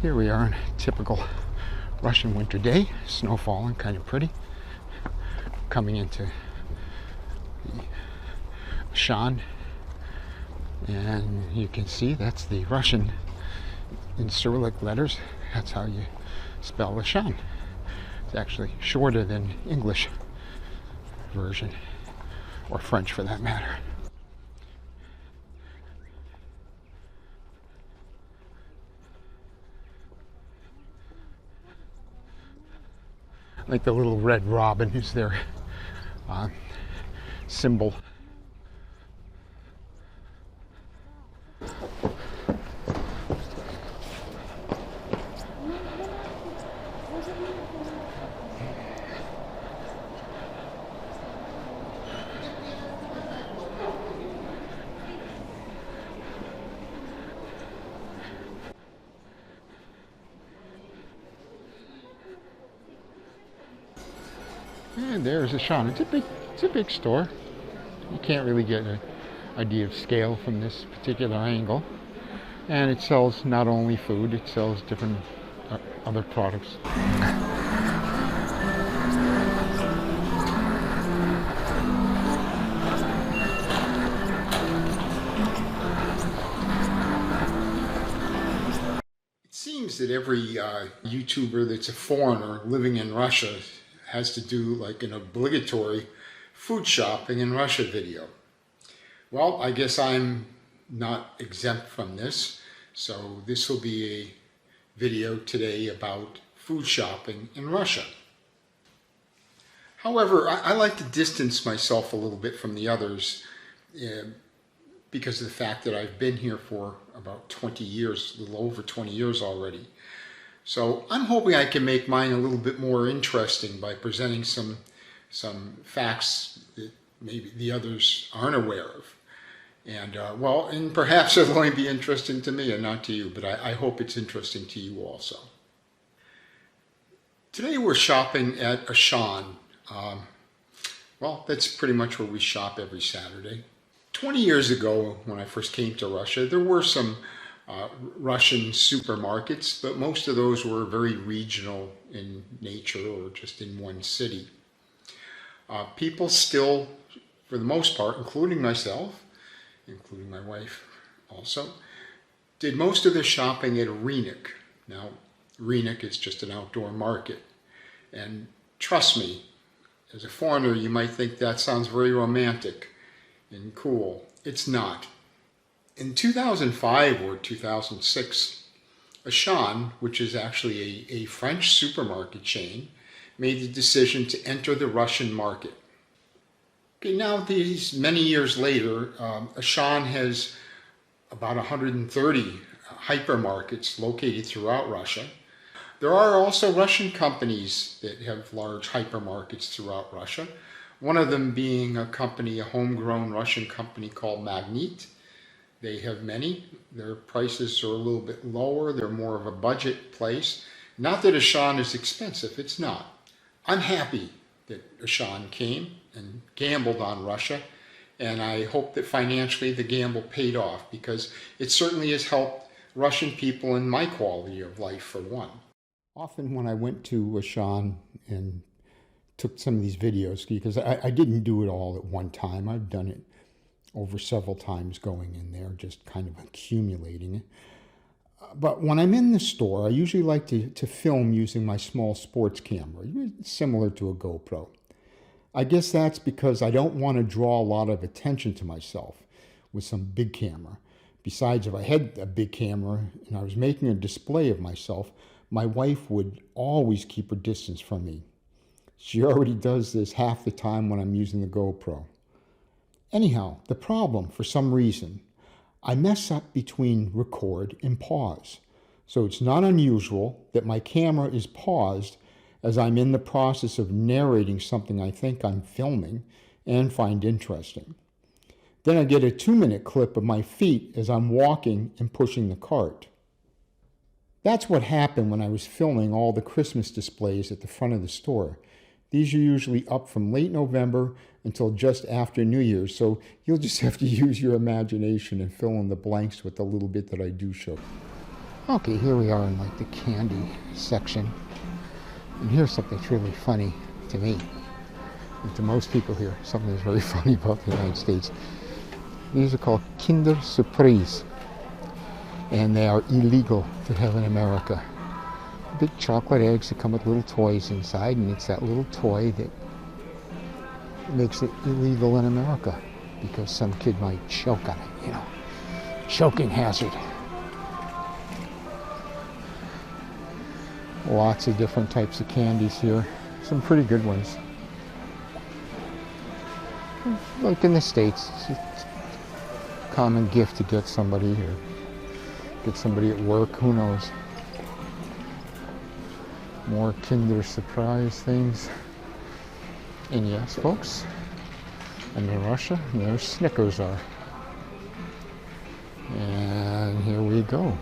Here we are on a typical Russian winter day, snow falling, kind of pretty. Coming into the Auchan, and you can see that's the Russian in Cyrillic letters. That's how you spell Auchan. It's actually shorter than English version, or French for that matter. Like the little red robin is their symbol. And there's Auchan. It's a big store. You can't really get an idea of scale from this particular angle. And it sells not only food, it sells different other products. It seems that every YouTuber that's a foreigner living in Russia has to do like an obligatory food shopping in Russia video. Well, I guess I'm not exempt from this, so this will be a video today about food shopping in Russia. However, I like to distance myself a little bit from the others because of the fact that I've been here for about 20 years, a little over 20 years already. So I'm hoping I can make mine a little bit more interesting by presenting some facts that maybe the others aren't aware of. And and perhaps it'll only be interesting to me and not to you, but I hope it's interesting to you also. Today we're shopping at Auchan. That's pretty much where we shop every Saturday. 20 years ago, when I first came to Russia, there were some Russian supermarkets, but most of those were very regional in nature or just in one city. People still, for the most part, including myself, including my wife also, did most of their shopping at a Rynek. Now, Rynek is just an outdoor market. And trust me, as a foreigner, you might think that sounds very romantic and cool. It's not. In 2005 or 2006, Auchan, which is actually a French supermarket chain, made the decision to enter the Russian market. Okay, now these many years later, Auchan has about 130 hypermarkets located throughout Russia. There are also Russian companies that have large hypermarkets throughout Russia, one of them being a homegrown Russian company called Magnit. They have many. Their prices are a little bit lower. They're more of a budget place. Not that Auchan is expensive. It's not. I'm happy that Auchan came and gambled on Russia, and I hope that financially the gamble paid off, because it certainly has helped Russian people and my quality of life, for one. Often when I went to Auchan and took some of these videos, because I didn't do it all at one time. I've done it over several times going in there, just kind of accumulating it. But when I'm in the store, I usually like to film using my small sports camera, similar to a GoPro. I guess that's because I don't want to draw a lot of attention to myself with some big camera. Besides, if I had a big camera and I was making a display of myself, my wife would always keep her distance from me. She already does this half the time when I'm using the GoPro. Anyhow, the problem, for some reason, I mess up between record and pause. So it's not unusual that my camera is paused as I'm in the process of narrating something I think I'm filming and find interesting. Then I get a 2-minute clip of my feet as I'm walking and pushing the cart. That's what happened when I was filming all the Christmas displays at the front of the store. These are usually up from late November until just after New Year's, so you'll just have to use your imagination and fill in the blanks with the little bit that I do show. Okay, here we are in like the candy section. And here's something that's really funny to me, and to most people here, something that's very funny about the United States. These are called Kinder Surprise, and they are illegal to have in America. Big chocolate eggs that come with little toys inside, and it's that little toy that makes it illegal in America because some kid might choke on it, choking hazard. Lots of different types of candies here. Some pretty good ones. Like in the States, it's a common gift to get somebody or get somebody at work, who knows. More Kinder Surprise things. And yes, folks, and in Russia, there's Snickers are. And here we go.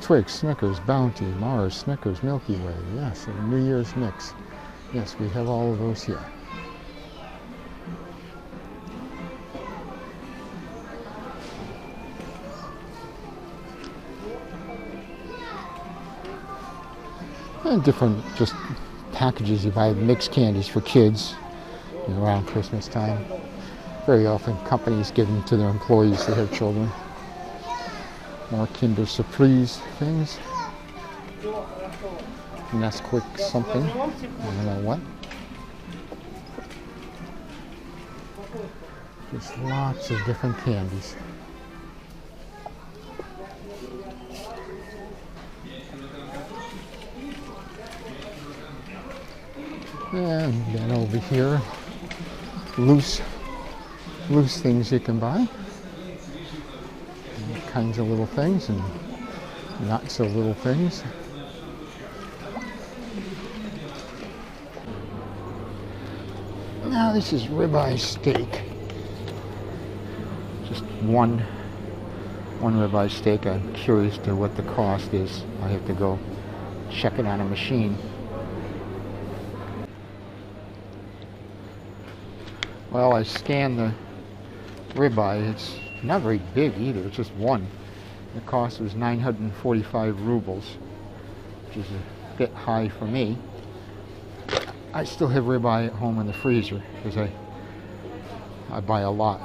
Twix, Snickers, Bounty, Mars, Snickers, Milky Way, yes, and New Year's mix. Yes, we have all of those here. And different just packages you buy, mixed candies for kids around Christmas time. Very often companies give them to their employees that have children. More Kinder Surprise things. Nesquik something. I don't know what. Just lots of different candies. And then over here, loose things you can buy. All kinds of little things and not so little things. Now this is ribeye steak. Just one ribeye steak. I'm curious to what the cost is. I have to go check it on a machine. Well, I scanned the ribeye. It's not very big either. It's just one. The cost was 945 rubles, which is a bit high for me. I still have ribeye at home in the freezer because I buy a lot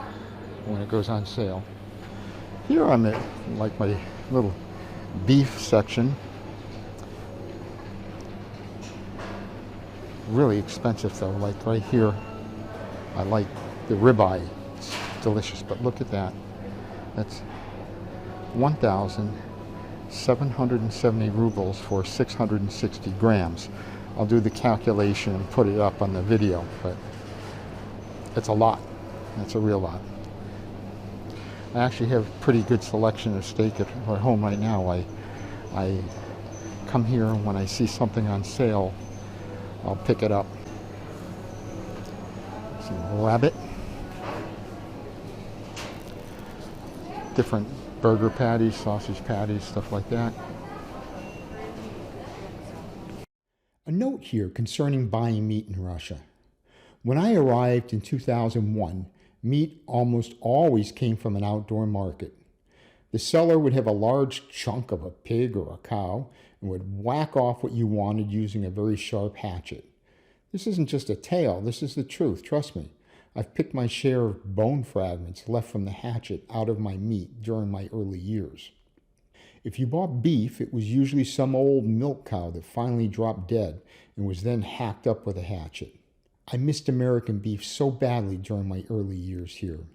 when it goes on sale. Here I'm at like my little beef section. Really expensive though. Like right here, I like the ribeye. It's delicious, but look at that. That's 1,770 rubles for 660 grams. I'll do the calculation and put it up on the video, but it's a lot. That's a real lot. I actually have a pretty good selection of steak at home right now. I come here and when I see something on sale, I'll pick it up. Some rabbit. Different burger patties, sausage patties, stuff like that. A note here concerning buying meat in Russia. When I arrived in 2001, meat almost always came from an outdoor market. The seller would have a large chunk of a pig or a cow and would whack off what you wanted using a very sharp hatchet. This isn't just a tale, this is the truth, trust me. I've picked my share of bone fragments left from the hatchet out of my meat during my early years. If you bought beef, it was usually some old milk cow that finally dropped dead and was then hacked up with a hatchet. I missed American beef so badly during my early years here.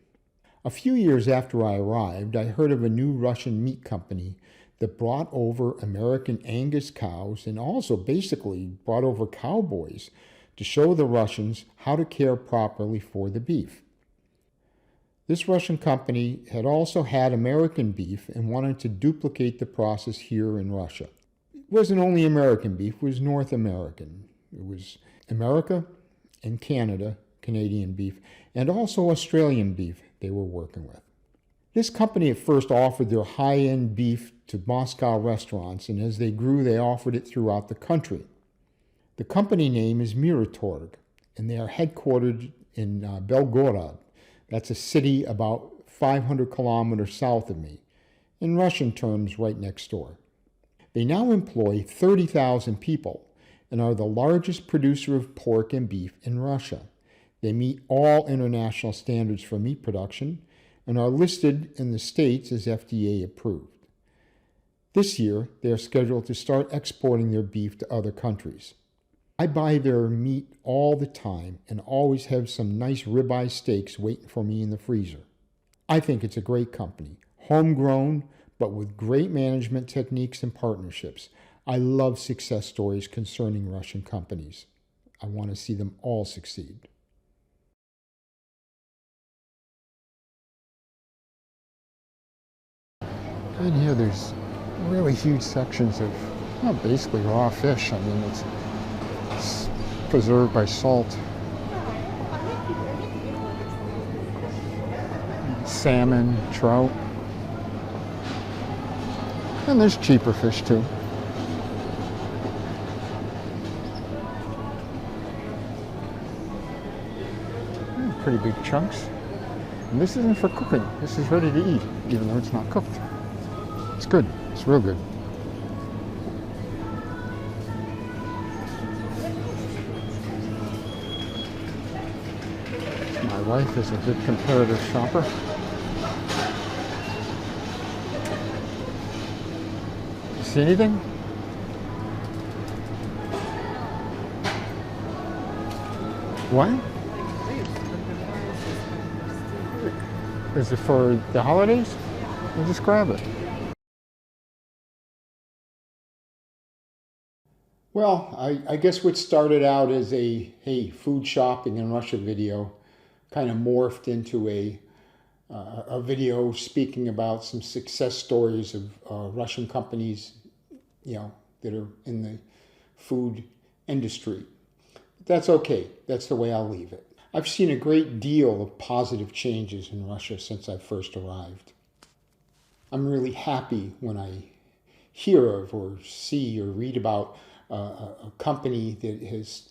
A few years after I arrived, I heard of a new Russian meat company that brought over American Angus cows and also basically brought over cowboys to show the Russians how to care properly for the beef. This Russian company had also had American beef and wanted to duplicate the process here in Russia. It wasn't only American beef, it was North American. It was America and Canada, Canadian beef, and also Australian beef they were working with. This company at first offered their high-end beef to Moscow restaurants, and as they grew, they offered it throughout the country. The company name is Miratorg, and they are headquartered in Belgorod. That's a city about 500 kilometers south of me. in Russian terms right next door. They now employ 30,000 people and are the largest producer of pork and beef in Russia. They meet all international standards for meat production and are listed in the States as FDA approved. This year, they are scheduled to start exporting their beef to other countries. I buy their meat all the time and always have some nice ribeye steaks waiting for me in the freezer. I think it's a great company, homegrown, but with great management techniques and partnerships. I love success stories concerning Russian companies. I want to see them all succeed. And here there's really huge sections of, well, basically raw fish. I mean, it's preserved by salt. Salmon, trout. And there's cheaper fish too. Pretty big chunks. And this isn't for cooking. This is ready to eat, even though it's not cooked. It's good. It's real good. My wife is a good comparative shopper. You see anything? What? Is it for the holidays? We'll just grab it. Well, I guess what started out as a, hey, food shopping in Russia video kind of morphed into a video speaking about some success stories of Russian companies, that are in the food industry. That's okay. That's the way I'll leave it. I've seen a great deal of positive changes in Russia since I first arrived. I'm really happy when I hear of or see or read about a company that has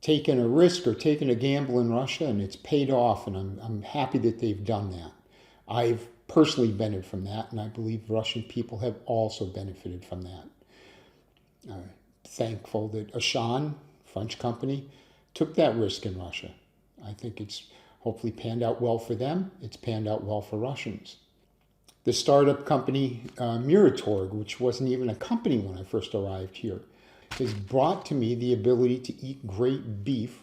taken a risk or taken a gamble in Russia and it's paid off, and I'm happy that they've done that. I've personally benefited from that, and I believe Russian people have also benefited from that. Thankful that Auchan, French company, took that risk in Russia. I think it's hopefully panned out well for them. It's panned out well for Russians. The startup company Muratorg, which wasn't even a company when I first arrived here, has brought to me the ability to eat great beef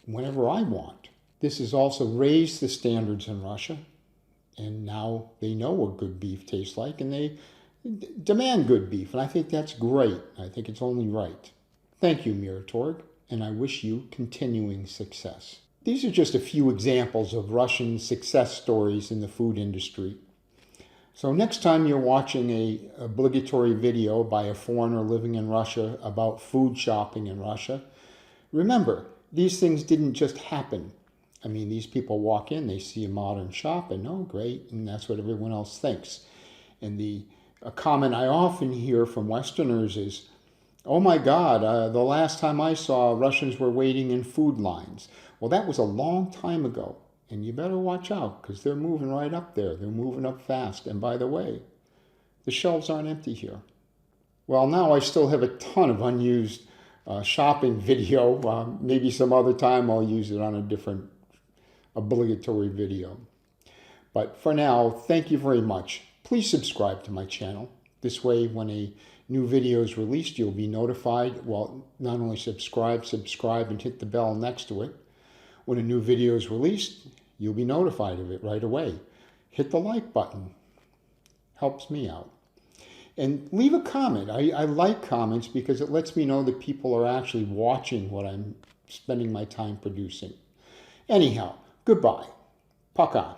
whenever I want. This has also raised the standards in Russia, and now they know what good beef tastes like, and they demand good beef, and I think that's great. I think it's only right. Thank you, Muratorg, and I wish you continuing success. These are just a few examples of Russian success stories in the food industry. So next time you're watching an obligatory video by a foreigner living in Russia about food shopping in Russia, remember, these things didn't just happen. I mean, these people walk in, they see a modern shop, and oh, great, and that's what everyone else thinks. And a comment I often hear from Westerners is, oh my God, the last time I saw, Russians were waiting in food lines. Well, that was a long time ago, and you better watch out because they're moving right up there. They're moving up fast. And by the way, the shelves aren't empty here. Well, now I still have a ton of unused shopping video. Maybe some other time I'll use it on a different obligatory video. But for now, thank you very much. Please subscribe to my channel. This way, when a new video is released, you'll be notified. Well, not only subscribe and hit the bell next to it. When a new video is released, you'll be notified of it right away. Hit the like button. Helps me out. And leave a comment. I like comments because it lets me know that people are actually watching what I'm spending my time producing. Anyhow, goodbye. Пока.